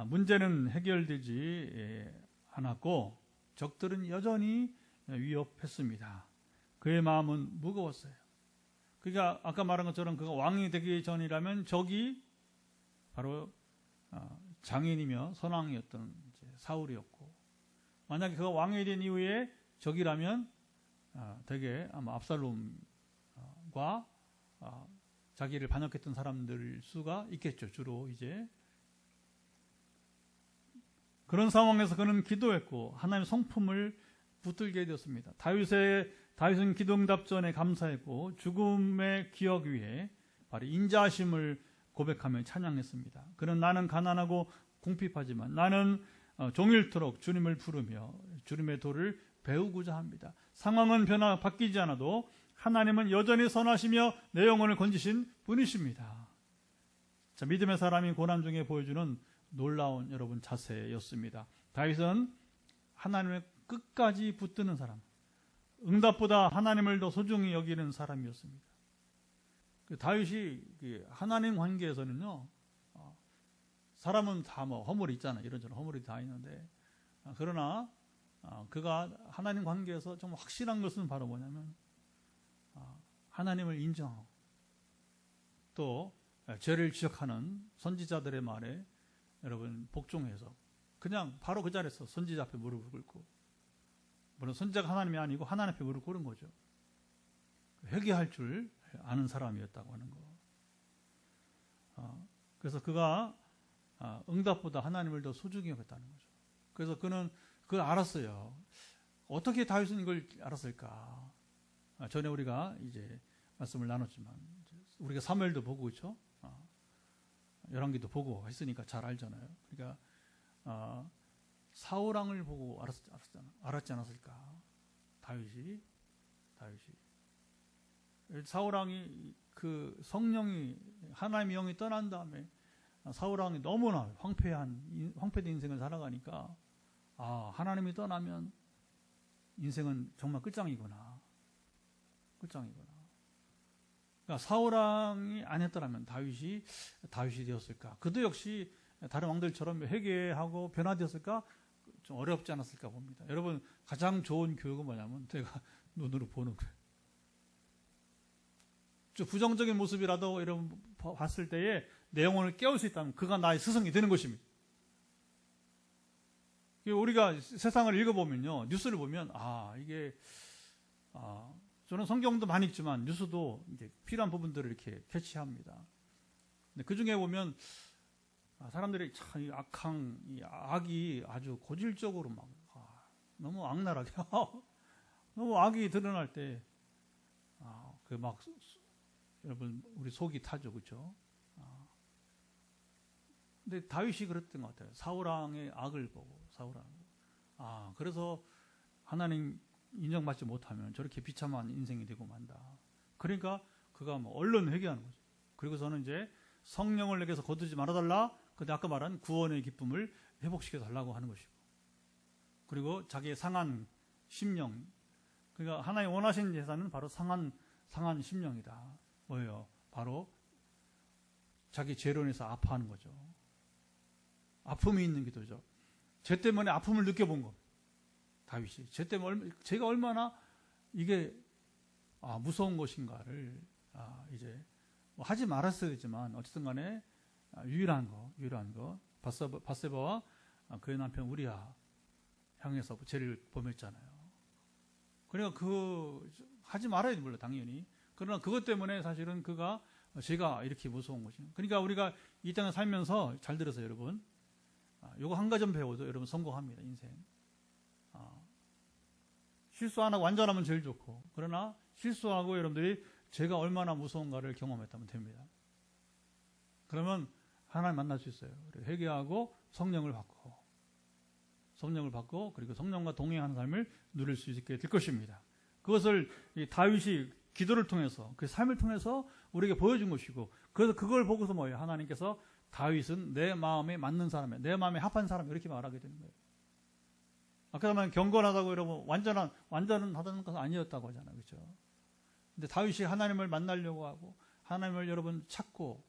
문제는 해결되지 않았고 적들은 여전히 위협했습니다. 그의 마음은 무거웠어요. 그러니까 아까 말한 것처럼 그가 왕이 되기 전이라면 적이 바로 장인이며 선왕이었던 사울이었고, 만약에 그가 왕이 된 이후에 적이라면 되게 아마 압살롬과 자기를 반역했던 사람들 수가 있겠죠. 주로 이제 그런 상황에서 그는 기도했고 하나님의 성품을 붙들게 되었습니다. 다윗은 기도응답 전에 감사했고 죽음의 기억 위에 바로 인자하심을 고백하며 찬양했습니다. 그는 나는 가난하고 궁핍하지만 나는 종일토록 주님을 부르며 주님의 도를 배우고자 합니다. 상황은 바뀌지 않아도 하나님은 여전히 선하시며 내 영혼을 건지신 분이십니다. 자, 믿음의 사람이 고난 중에 보여주는 놀라운 여러분 자세였습니다. 다윗은 하나님의 끝까지 붙드는 사람, 응답보다 하나님을 더 소중히 여기는 사람이었습니다. 다윗이 하나님 관계에서는요, 사람은 다 뭐 허물이 있잖아요. 이런저런 허물이 다 있는데, 그러나 그가 하나님 관계에서 정말 확실한 것은 바로 뭐냐면 하나님을 인정하고 또 죄를 지적하는 선지자들의 말에 여러분 복종해서 그냥 바로 그 자리에서 선지자 앞에 무릎을 꿇고, 물론 선지자가 하나님이 아니고 하나님 앞에 무릎을 꿇은 거죠. 회개할 줄 아는 사람이었다고 하는 거. 그래서 그가 응답보다 하나님을 더 소중히 여겼다는 거죠. 그래서 그는 그걸 알았어요. 어떻게 다윗은 이걸 알았을까? 전에 우리가 이제 말씀을 나눴지만 우리가 사무엘도 보고 있죠. 열왕기도 보고 했으니까 잘 알잖아요. 그러니까 사울 왕을 보고 알았지 않았을까? 다윗이 사울 왕이 그 성령이 하나님의 영이 떠난 다음에 사울 왕이 너무나 황폐된 인생을 살아가니까 하나님이 떠나면 인생은 정말 끝장이구나. 그러니까 사울 왕이 안 했더라면 다윗이 되었을까? 그도 역시 다른 왕들처럼 회개하고 변화되었을까? 좀 어렵지 않았을까 봅니다. 여러분, 가장 좋은 교육은 뭐냐면 내가 눈으로 보는 거예요. 좀 부정적인 모습이라도 여러분 봤을 때에 내 영혼을 깨울 수 있다면 그가 나의 스승이 되는 것입니다. 우리가 세상을 읽어보면요, 뉴스를 보면 이게 저는 성경도 많이 읽지만 뉴스도 이제 필요한 부분들을 이렇게 캐치합니다. 근데 그 중에 보면 사람들이 참 이 악이 아주 고질적으로 막 너무 악랄하게 너무 악이 드러날 때 그 막 여러분 우리 속이 타죠, 그렇죠? 근데 다윗이 그랬던 것 같아요. 사울 왕의 악을 보고 그래서 하나님 인정받지 못하면 저렇게 비참한 인생이 되고 만다. 그러니까 그가 뭐 얼른 회개하는 거죠. 그리고서는 이제 성령을 내게서 거두지 말아달라. 근데 아까 말한 구원의 기쁨을 회복시켜 달라고 하는 것이고, 그리고 자기의 상한 심령, 그러니까 하나님 원하신 제사는 바로 상한 심령이다. 뭐예요? 바로 자기 죄로 인해서 아파하는 거죠. 아픔이 있는 기도죠. 죄 때문에 아픔을 느껴본 것. 다윗이 죄 때문에 제가 얼마나 이게 무서운 것인가를 이제 뭐 하지 말았어야 되지만 어쨌든 간에 유일한 거 바세바와 그의 남편 우리야 향해서 죄를 범했잖아요. 그러니까 하지 말아야 돼, 물론 당연히. 그러나 그것 때문에 사실은 제가 이렇게 무서운 거죠. 그러니까 우리가 이 땅에 살면서 잘 들으세요, 여러분. 요거 한 가지 배워도 여러분 성공합니다, 인생. 실수 안 하고 완전하면 제일 좋고, 그러나 실수하고 여러분들이 죄가 얼마나 무서운가를 경험했다면 됩니다. 그러면 하나님 만날 수 있어요. 회개하고 성령을 받고 그리고 성령과 동행하는 삶을 누릴 수 있게 될 것입니다. 그것을 이 다윗이 기도를 통해서 그 삶을 통해서 우리에게 보여준 것이고, 그래서 그걸 보고서 뭐예요? 하나님께서 다윗은 내 마음에 맞는 사람이야, 내 마음에 합한 사람, 이렇게 말하게 되는 거예요. 아까 말한 경건하다고 이러면 완전하다는 것은 아니었다고 하잖아요. 그렇죠? 근데 다윗이 하나님을 만나려고 하고 하나님을 여러분 찾고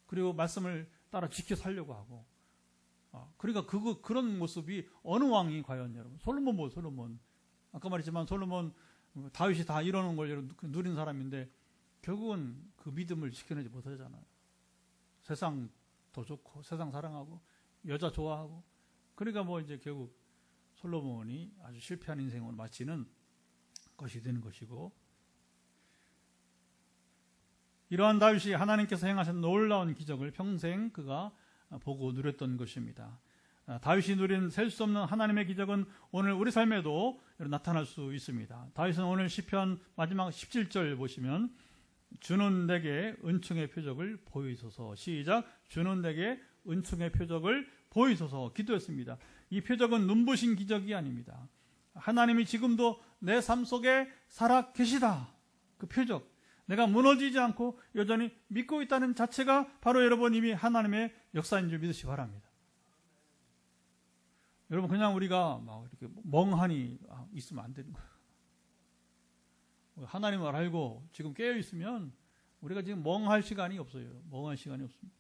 그리고 말씀을 따라 지켜 살려고 하고 그러니까 그런 모습이 어느 왕이 과연 여러분 솔로몬 아까 말했지만 솔로몬 다윗이 다 이러는 걸 누린 사람인데 결국은 그 믿음을 지켜내지 못하잖아요. 세상 더 좋고 세상 사랑하고 여자 좋아하고 그러니까 뭐 이제 결국 솔로몬이 아주 실패한 인생으로 마치는 것이 되는 것이고, 이러한 다윗이 하나님께서 행하신 놀라운 기적을 평생 그가 보고 누렸던 것입니다. 다윗이 누린 셀 수 없는 하나님의 기적은 오늘 우리 삶에도 나타날 수 있습니다. 다윗은 오늘 시편 마지막 17절 보시면 주는 내게 은총의 표적을 보이소서, 시작, 주는 내게 은총의 표적을 보이소서 기도했습니다. 이 표적은 눈부신 기적이 아닙니다. 하나님이 지금도 내 삶 속에 살아 계시다. 그 표적, 내가 무너지지 않고 여전히 믿고 있다는 자체가 바로 여러분 이미 하나님의 역사인 줄 믿으시기 바랍니다. 여러분 그냥 우리가 막 이렇게 멍하니 있으면 안 되는 거예요. 하나님을 알고 지금 깨어 있으면 우리가 지금 멍할 시간이 없어요. 멍할 시간이 없습니다.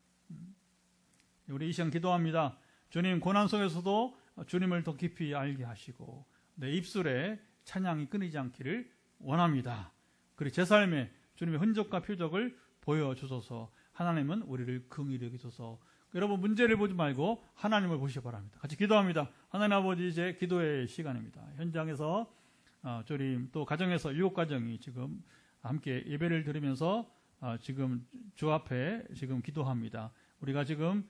우리 이 시간 기도합니다. 주님, 고난 속에서도 주님을 더 깊이 알게 하시고 내 입술에 찬양이 끊이지 않기를 원합니다. 그리고 제 삶에 주님의 흔적과 표적을 보여주소서. 하나님은 우리를 긍휼히 여기소서. 여러분 문제를 보지 말고 하나님을 보시기 바랍니다. 같이 기도합니다. 하나님 아버지, 이제 기도의 시간입니다. 현장에서 주님, 또 가정에서 7가정이 지금 함께 예배를 드리면서 지금 주 앞에 지금 기도합니다. 우리가 지금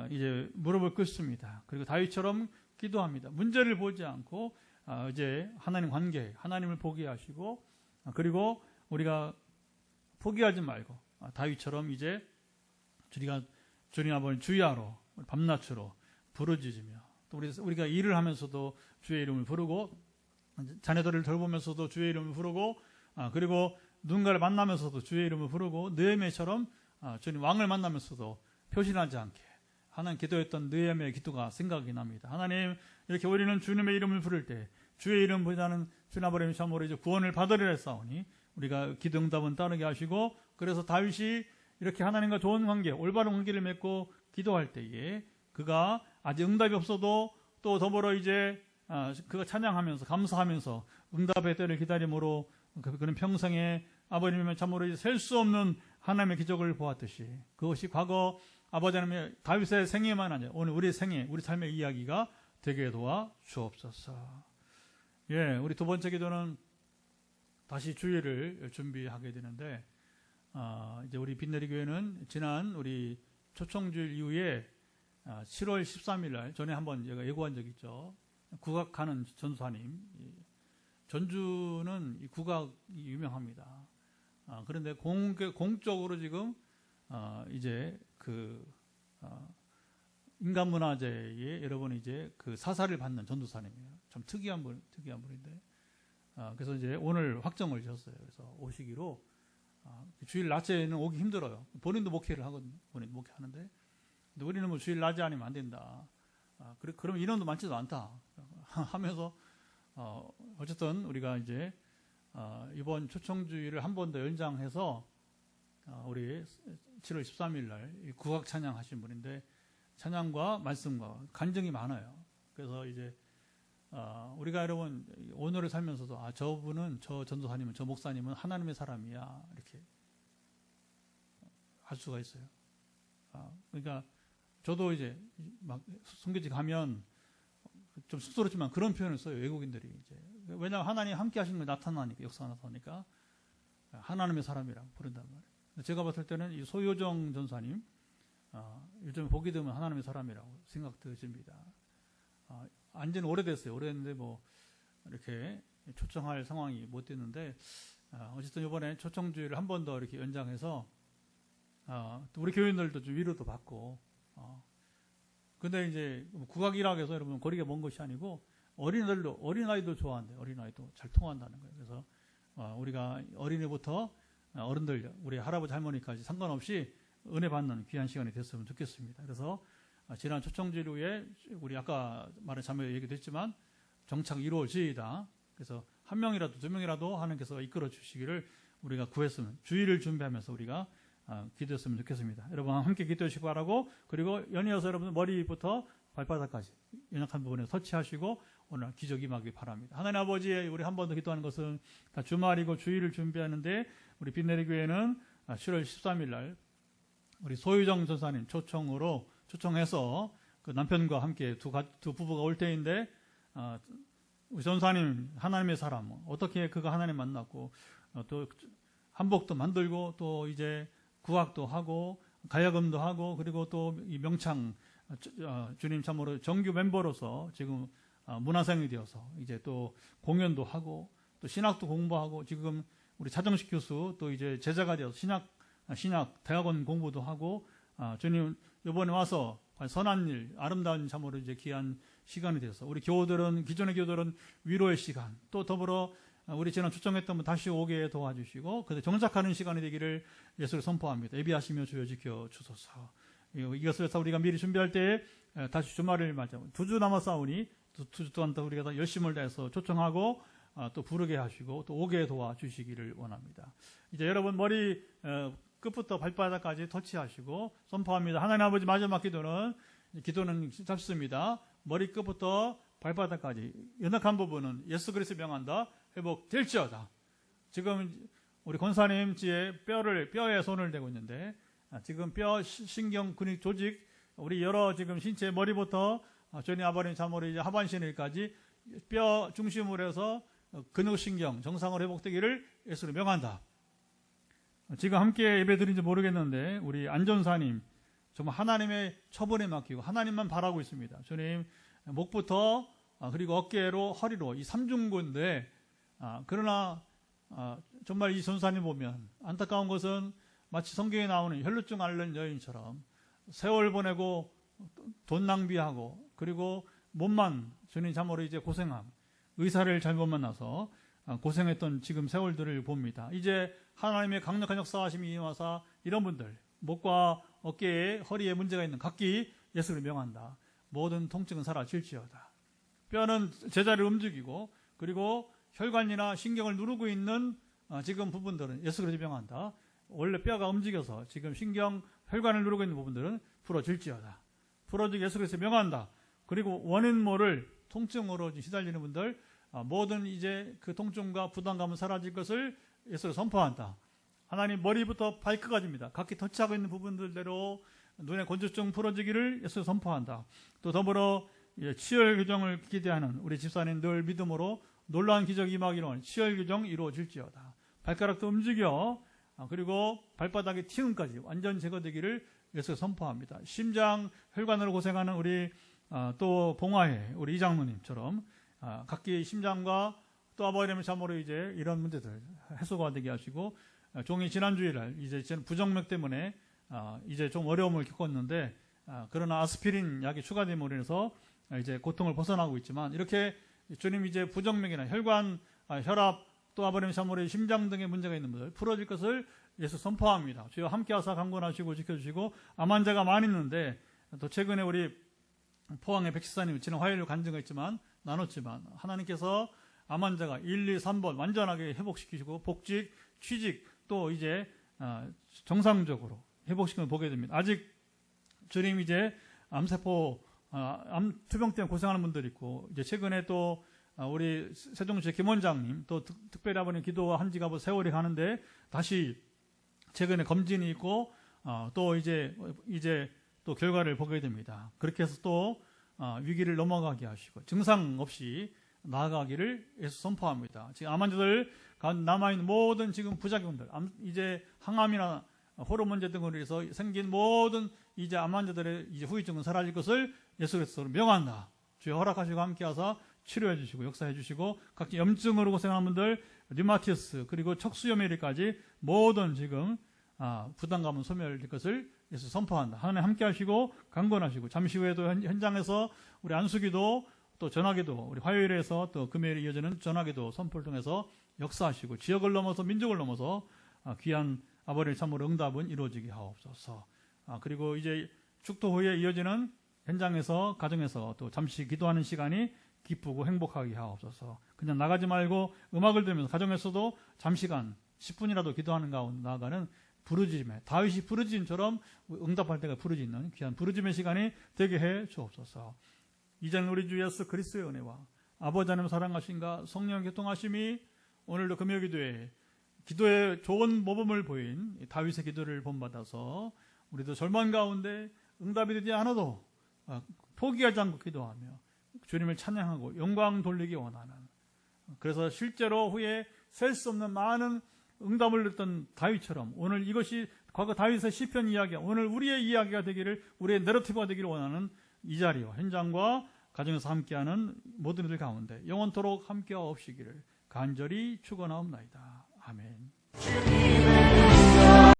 이제 무릎을 꿇습니다. 그리고 다윗처럼 기도합니다. 문제를 보지 않고 이제 하나님 관계, 하나님을 보게 하시고 그리고 우리가 포기하지 말고 다윗처럼 이제 주님 아버지 주야로 밤낮으로 부르짖으며, 또 우리가 일을 하면서도 주의 이름을 부르고 자녀들을 돌보면서도 주의 이름을 부르고 그리고 누군가를 만나면서도 주의 이름을 부르고 느헤미야처럼 주님 왕을 만나면서도 표신하지 않게 하나님 기도했던 느헤미야의 기도가 생각이 납니다. 하나님, 이렇게 우리는 주님의 이름을 부를 때 주의 이름보다는 주님 아버지 참으로 이제 구원을 받으리라 했사오니 우리가 기도 응답은 따르게 하시고, 그래서 다윗이 이렇게 하나님과 좋은 관계, 올바른 관계를 맺고 기도할 때에 그가 아직 응답이 없어도 또 더불어 이제 그가 찬양하면서 감사하면서 응답의 때를 기다림으로 그는 평생에 아버님의 참으로 셀 수 없는 하나님의 기적을 보았듯이 그것이 과거 아버지 하나님의 다윗의 생애만 아니라 오늘 우리의 생애, 우리 삶의 이야기가 되게 도와 주옵소서. 예, 우리 두 번째 기도는 다시 주일을 준비하게 되는데 이제 우리 빛내리 교회는 지난 우리 초청주일 이후에 7월 13일 날 전에 한번 제가 예고한 적 있죠. 국악하는 전사님, 전주는 이 국악이 유명합니다. 그런데 공적으로 지금 이제 그 인간문화재에 여러분 이제 그 사사를 받는 전도사님이에요. 참 특이한 분인데 그래서 이제 오늘 확정을 지었어요. 그래서 오시기로. 주일 낮에는 오기 힘들어요. 본인도 목회를 하거든요. 본인도 목회하는데, 근데 우리는 뭐 주일 낮에 아니면 안 된다. 그러면 인원도 많지도 않다 하면서 어쨌든 우리가 이제 이번 초청주일을 한 번 더 연장해서 우리 7월 13일 날 국악 찬양 하신 분인데 찬양과 말씀과 간증이 많아요. 그래서 이제 우리가 여러분 오늘을 살면서도 저분은, 저 전도사님은, 저 목사님은 하나님의 사람이야 이렇게 할 수가 있어요. 그러니까 저도 이제 막 선교지 가면 좀 쑥스럽지만 그런 표현을 써요. 외국인들이 이제. 왜냐하면 하나님 함께 하시는 게 나타나니까, 역사가 나타나니까 하나님의 사람이라고 부른단 말이에요. 제가 봤을 때는 이 소효정 전사님 요즘 보게 되면 하나님의 사람이라고 생각되십니다. 안지는 오래됐어요. 오래됐는데 뭐 이렇게 초청할 상황이 못 됐는데 어쨌든 이번에 초청주의를 한 번 더 이렇게 연장해서 또 우리 교인들도 좀 위로도 받고 근데 이제 국악이라고 해서 여러분 거리가 먼 것이 아니고 어린아이도 좋아한대. 어린아이도 잘 통한다는 거예요. 그래서 우리가 어린이부터 어른들, 우리 할아버지 할머니까지 상관없이 은혜 받는 귀한 시간이 됐으면 좋겠습니다. 그래서 지난 초청주일 후에 우리 아까 말한 자매 얘기도 했지만 정착 이루어지이다. 그래서 한 명이라도 두 명이라도 하나님께서 이끌어 주시기를 우리가 구했으면 주일을 준비하면서 우리가 기도했으면 좋겠습니다. 여러분 함께 기도하시기 바라고 그리고 연이어서 여러분 머리부터 발바닥까지 연약한 부분에 터치하시고 오늘 기적 임하기 바랍니다. 하나님 아버지 우리 한 번 더 기도하는 것은 다 주말이고 주일을 준비하는데 우리 빛내리 교회는 7월 13일 날 우리 소유정 전사님 초청해서 그 남편과 함께 두 부부가 올 때인데 우리 전사님 하나님의 사람 어떻게 그가 하나님 만났고 또 한복도 만들고 또 이제 구악도 하고 가야금도 하고 그리고 또 이 명창 주님 참으로 정규 멤버로서 지금 문화생이 되어서 이제 또 공연도 하고 또 신학도 공부하고 지금 우리 차정식 교수 또 이제 제자가 되어서 신학 대학원 공부도 하고 주님 이번에 와서 선한 일 아름다운 참으로 이제 귀한 시간이 되어서 우리 기존의 교우들은 위로의 시간 또 더불어 우리 지난 초청했던 분 다시 오게 도와주시고 그래서 정착하는 시간이 되기를 예수를 선포합니다. 예비하시며 주여 지켜 주소서. 이것을 해서 우리가 미리 준비할 때 다시 주말을 맞아 2주 남았사오니 2주 동안 또 우리가 열심을 다해서 초청하고 또 부르게 하시고 또 오게 도와주시기를 원합니다. 이제 여러분 머리 끝부터 발바닥까지 터치하시고 선포합니다. 하나님 아버지 마지막 기도는 짧습니다. 머리 끝부터 발바닥까지 연약한 부분은 예수 그리스도 명한다. 회복될지어다. 지금 우리 권사님 뼈에 손을 대고 있는데 지금 뼈, 신경, 근육, 조직 우리 여러 지금 신체 머리부터 주님 아버님 참으로 이제 하반신일까지 뼈 중심으로 해서 근육, 신경 정상으로 회복되기를 예수로 명한다. 지금 함께 예배 드린지 모르겠는데 우리 안전사님 정말 하나님의 처분에 맡기고 하나님만 바라고 있습니다. 주님 목부터 그리고 어깨로 허리로 이 삼중근인데 그러나 정말 이 전사님 보면 안타까운 것은 마치 성경에 나오는 혈루증 앓는 여인처럼 세월 보내고 돈 낭비하고 그리고 몸만 주님 참으로 이제 고생함 의사를 잘못 만나서 고생했던 지금 세월들을 봅니다. 이제 하나님의 강력한 역사하심이 임하사 이런 분들 목과 어깨에 허리에 문제가 있는 각기 예수를 명한다. 모든 통증은 사라질지어다. 뼈는 제자리를 움직이고 그리고 혈관이나 신경을 누르고 있는 지금 부분들은 예수 그리스도 명한다. 원래 뼈가 움직여서 지금 신경, 혈관을 누르고 있는 부분들은 풀어질지어다. 풀어지게 예수 그리스도 명한다. 그리고 원인 모를 통증으로 시달리는 분들 모든 이제 그 통증과 부담감은 사라질 것을 예수로 선포한다. 하나님 머리부터 발끝까지입니다. 각기 터치하고 있는 부분들대로 눈의 건조증 풀어지기를 예수로 선포한다. 또 더불어 치열 규정을 기대하는 우리 집사님 늘 믿음으로 놀라운 기적이 임하기를 치열 규정 이루어질지어다. 발가락도 움직여 그리고 발바닥의 티음까지 완전 제거되기를 예수로 선포합니다. 심장 혈관으로 고생하는 우리 또 봉화회 우리 이장로님처럼 각기 심장과 또 아버님의 참으로 이제 이런 문제들 해소가 되게 하시고 종이 지난주일날 이제 부정맥 때문에 이제 좀 어려움을 겪었는데 그러나 아스피린 약이 추가됨으로 인해서 이제 고통을 벗어나고 있지만 이렇게 주님 이제 부정맥이나 혈관, 혈압 또 아버님 참으로 심장 등의 문제가 있는 분들 풀어질 것을 예수 선포합니다. 주여 함께하사 강권하시고 지켜주시고 암 환자가 많이 있는데 또 최근에 우리 포항의 백식사님 지난 화요일 간증가 있지만 나눴지만 하나님께서 암 환자가 1, 2, 3번 완전하게 회복시키시고 복직, 취직 또 이제 정상적으로 회복시키는 걸 보게 됩니다. 아직 주님 이제 암세포 암 투병 때문에 고생하는 분들이 있고 이제 최근에 또 우리 세종시 김 원장님 또 특별히 아버님 기도한 지가 세월이 가는데 다시 최근에 검진이 있고 또 이제 또 결과를 보게 됩니다. 그렇게 해서 또 위기를 넘어가게 하시고 증상 없이 나아가기를 예수 선포합니다. 지금 암 환자들 남아있는 모든 지금 부작용들 이제 항암이나 호르몬 문제 등으로 해서 생긴 모든 이제 암 환자들의 이제 후유증은 사라질 것을 예수 그리스도로 명한다. 주여 허락하시고 함께하사 치료해 주시고 역사해 주시고 각종 염증으로 고생하는 분들 류마티스 그리고 척수염에리까지 모든 지금 부담감은 소멸될 것을 예수 선포한다. 하나님 함께 하시고 강건하시고 잠시 후에도 현장에서 우리 안수기도 또 전화기도 우리 화요일에서 또 금요일에 이어지는 전화기도 선포를 통해서 역사하시고 지역을 넘어서 민족을 넘어서 귀한 아버지의 참으로 응답은 이루어지게 하옵소서. 그리고 이제 축도 후에 이어지는 현장에서 가정에서 또 잠시 기도하는 시간이 기쁘고 행복하게 하옵소서. 그냥 나가지 말고 음악을 들으면서 가정에서도 잠시간 10분이라도 기도하는 가운데 나아가는 부르짖음에 다윗이 부르짖음처럼 응답할 때가 부르짖는 귀한 부르짖음의 시간이 되게 해 주옵소서. 이제는 우리 주 예수 그리스도의 은혜와 아버지 하나님 사랑하심과 성령의 교통하심이 오늘도 금요기도에 기도의 좋은 모범을 보인 다윗의 기도를 본받아서 우리도 절망 가운데 응답이 되지 않아도 포기하지 않고 기도하며 주님을 찬양하고 영광 돌리기 원하는, 그래서 실제로 후에 셀 수 없는 많은 응답을 듣던 다윗처럼 오늘 이것이 과거 다윗의 시편 이야기가 오늘 우리의 이야기가 되기를, 우리의 내러티브가 되기를 원하는 이 자리와 현장과 가정에서 함께하는 모든 이들 가운데 영원토록 함께하옵시기를 간절히 축원하옵나이다. 아멘.